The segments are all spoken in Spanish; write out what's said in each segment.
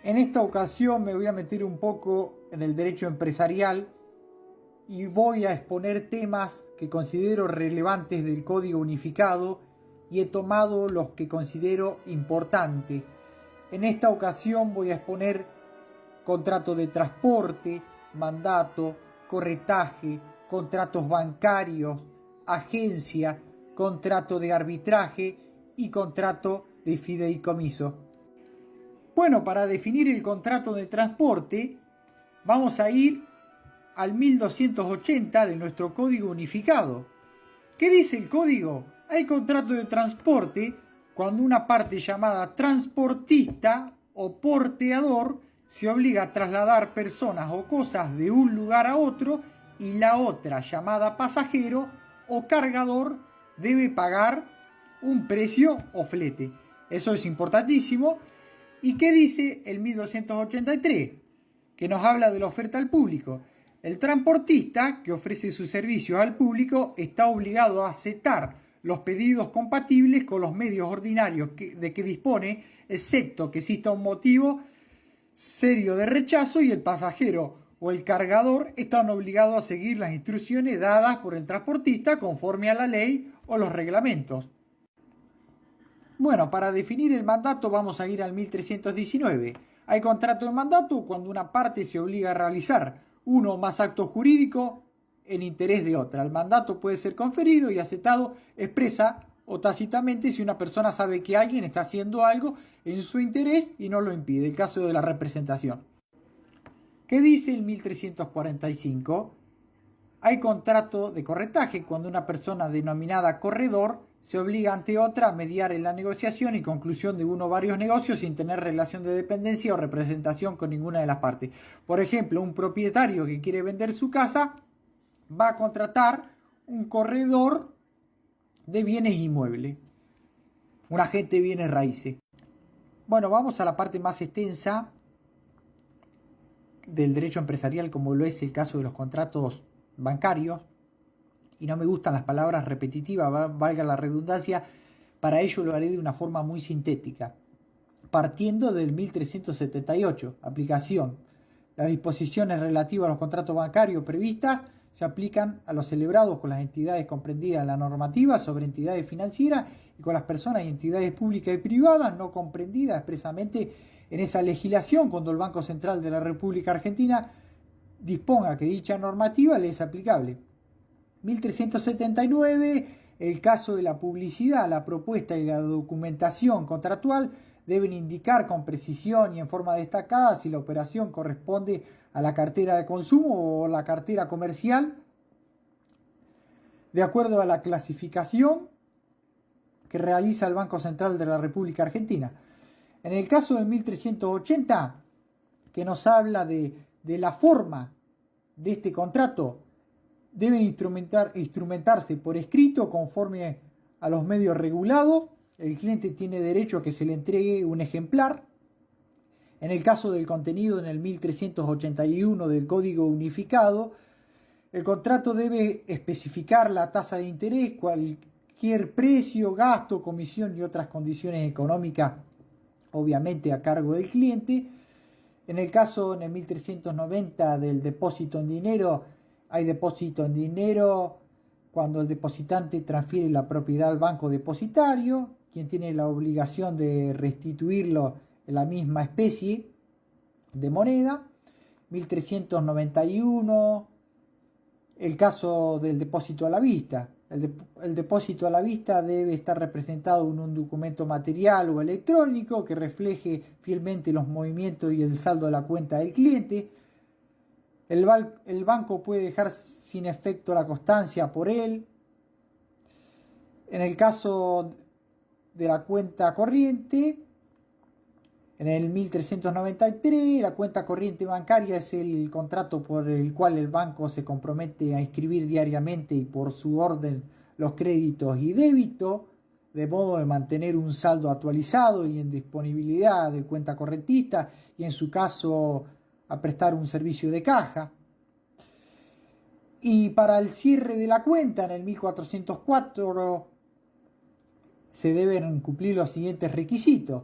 En esta ocasión me voy a meter un poco en el derecho empresarial y voy a exponer temas que considero relevantes del Código Unificado y he tomado los que considero importantes. En esta ocasión voy a exponer contrato de transporte, mandato, corretaje, contratos bancarios, agencia, contrato de arbitraje y contrato de fideicomiso. Bueno, para definir el contrato de transporte vamos a ir al 1280 de nuestro Código Unificado. ¿Qué dice el código? Hay contrato de transporte cuando una parte llamada transportista o porteador se obliga a trasladar personas o cosas de un lugar a otro y la otra, llamada pasajero o cargador, debe pagar un precio o flete. Eso es importantísimo. ¿Y qué dice el 1283? Que nos habla de la oferta al público. El transportista que ofrece sus servicios al público está obligado a aceptar los pedidos compatibles con los medios ordinarios de que dispone, excepto que exista un motivo serio de rechazo, y el pasajero o el cargador están obligados a seguir las instrucciones dadas por el transportista conforme a la ley o los reglamentos. Bueno, para definir el mandato vamos a ir al 1319. Hay contrato de mandato cuando una parte se obliga a realizar uno o más actos jurídicos en interés de otra. El mandato puede ser conferido y aceptado expresa o tácitamente si una persona sabe que alguien está haciendo algo en su interés y no lo impide. El caso de la representación. ¿Qué dice el 1345? Hay contrato de corretaje cuando una persona denominada corredor se obliga ante otra a mediar en la negociación y conclusión de uno o varios negocios sin tener relación de dependencia o representación con ninguna de las partes. Por ejemplo, un propietario que quiere vender su casa va a contratar un corredor de bienes inmuebles, un agente de bienes raíces. Bueno, vamos a la parte más extensa del derecho empresarial, como lo es el caso de los contratos bancarios, y no me gustan las palabras repetitivas, valga la redundancia, para ello lo haré de una forma muy sintética. Partiendo del 1378, aplicación. Las disposiciones relativas a los contratos bancarios previstas se aplican a los celebrados con las entidades comprendidas en la normativa sobre entidades financieras y con las personas y entidades públicas y privadas no comprendidas expresamente en esa legislación cuando el Banco Central de la República Argentina disponga que dicha normativa le es aplicable. 1379, el caso de la publicidad, la propuesta y la documentación contractual deben indicar con precisión y en forma destacada si la operación corresponde a la cartera de consumo o la cartera comercial, de acuerdo a la clasificación que realiza el Banco Central de la República Argentina. En el caso de 1380, que nos habla de la forma de este contrato, deben instrumentarse por escrito conforme a los medios regulados. El cliente tiene derecho a que se le entregue un ejemplar. En el caso del contenido en el 1381 del Código Unificado, el contrato debe especificar la tasa de interés, cualquier precio, gasto, comisión y otras condiciones económicas, obviamente a cargo del cliente. En el caso, en el 1390 del depósito en dinero, hay depósito en dinero cuando el depositante transfiere la propiedad al banco depositario, quien tiene la obligación de restituirlo en la misma especie de moneda. 1391, el caso del depósito a la vista. El depósito a la vista debe estar representado en un documento material o electrónico que refleje fielmente los movimientos y el saldo de la cuenta del cliente. El banco puede dejar sin efecto la constancia por él. En el caso de la cuenta corriente, en el 1393, la cuenta corriente bancaria es el contrato por el cual el banco se compromete a inscribir diariamente y por su orden los créditos y débitos, de modo de mantener un saldo actualizado y en disponibilidad del cuenta correntista y en su caso a prestar un servicio de caja. Y para el cierre de la cuenta en el 1404 se deben cumplir los siguientes requisitos.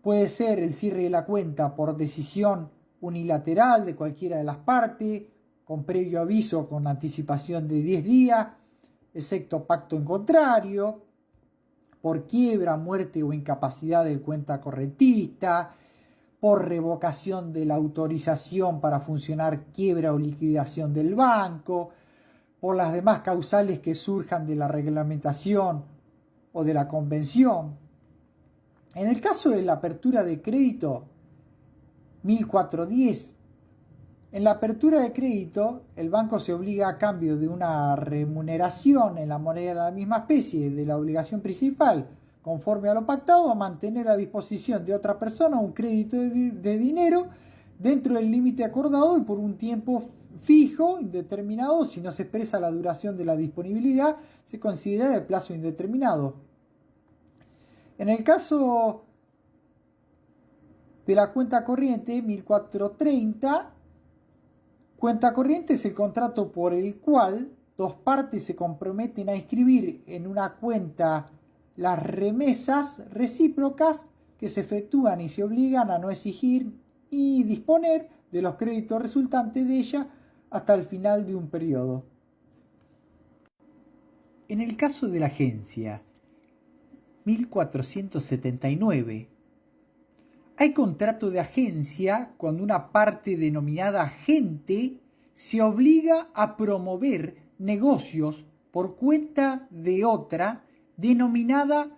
Puede ser el cierre de la cuenta por decisión unilateral de cualquiera de las partes, con previo aviso con anticipación de 10 días, excepto pacto en contrario, por quiebra, muerte o incapacidad del cuenta correntista, por revocación de la autorización para funcionar quiebra o liquidación del banco, por las demás causales que surjan de la reglamentación o de la convención. En el caso de la apertura de crédito 1410, en la apertura de crédito el banco se obliga a cambio de una remuneración en la moneda de la misma especie de la obligación principal, conforme a lo pactado, a mantener a disposición de otra persona un crédito de dinero dentro del límite acordado y por un tiempo fijo, indeterminado. Si no se expresa la duración de la disponibilidad, se considera de plazo indeterminado. En el caso de la cuenta corriente 1430, cuenta corriente es el contrato por el cual dos partes se comprometen a inscribir en una cuenta las remesas recíprocas que se efectúan y se obligan a no exigir y disponer de los créditos resultantes de ella hasta el final de un periodo. En el caso de la agencia 1479, hay contrato de agencia cuando una parte denominada agente se obliga a promover negocios por cuenta de otra denominada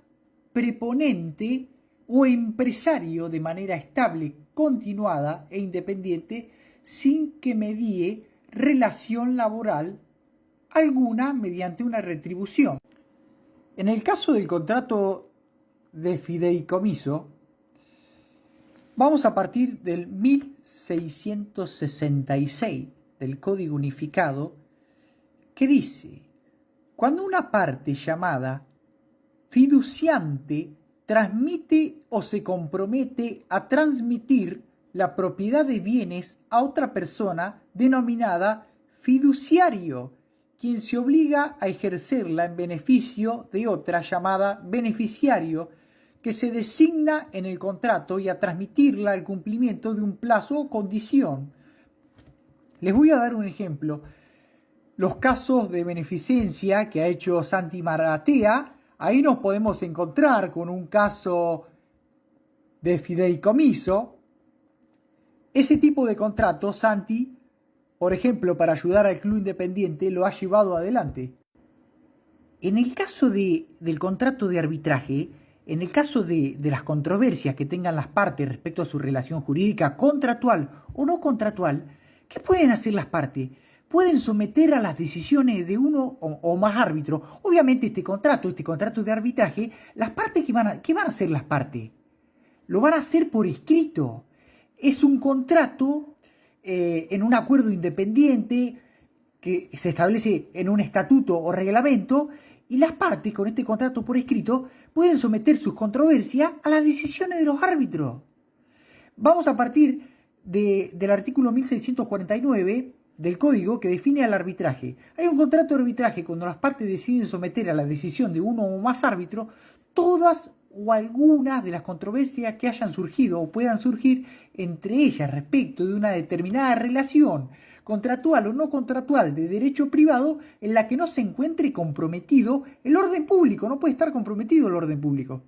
preponente o empresario de manera estable, continuada e independiente sin que medie relación laboral alguna mediante una retribución. En el caso del contrato de fideicomiso, vamos a partir del 1666 del Código Unificado, que dice: cuando una parte llamada fiduciante transmite o se compromete a transmitir la propiedad de bienes a otra persona denominada fiduciario, quien se obliga a ejercerla en beneficio de otra llamada beneficiario, que se designa en el contrato, y a transmitirla al cumplimiento de un plazo o condición. Les voy a dar un ejemplo. Los casos de beneficencia que ha hecho Santi Maratea, ahí nos podemos encontrar con un caso de fideicomiso. Ese tipo de contrato, Santi, por ejemplo, para ayudar al Club Independiente, lo ha llevado adelante. En el caso del contrato de arbitraje, en el caso de las controversias que tengan las partes respecto a su relación jurídica contractual o no contractual, ¿qué pueden hacer las partes? Pueden someter a las decisiones de uno o más árbitros. Obviamente este contrato de arbitraje, las partes, ¿qué van a hacer las partes? Lo van a hacer por escrito. Es un contrato en un acuerdo independiente que se establece en un estatuto o reglamento, y las partes con este contrato por escrito pueden someter sus controversias a las decisiones de los árbitros. Vamos a partir del artículo 1649 del Código, que define al arbitraje. Hay un contrato de arbitraje cuando las partes deciden someter a la decisión de uno o más árbitros todas o algunas de las controversias que hayan surgido o puedan surgir entre ellas respecto de una determinada relación contractual o no contractual de derecho privado en la que no se encuentre comprometido el orden público. No puede estar comprometido el orden público.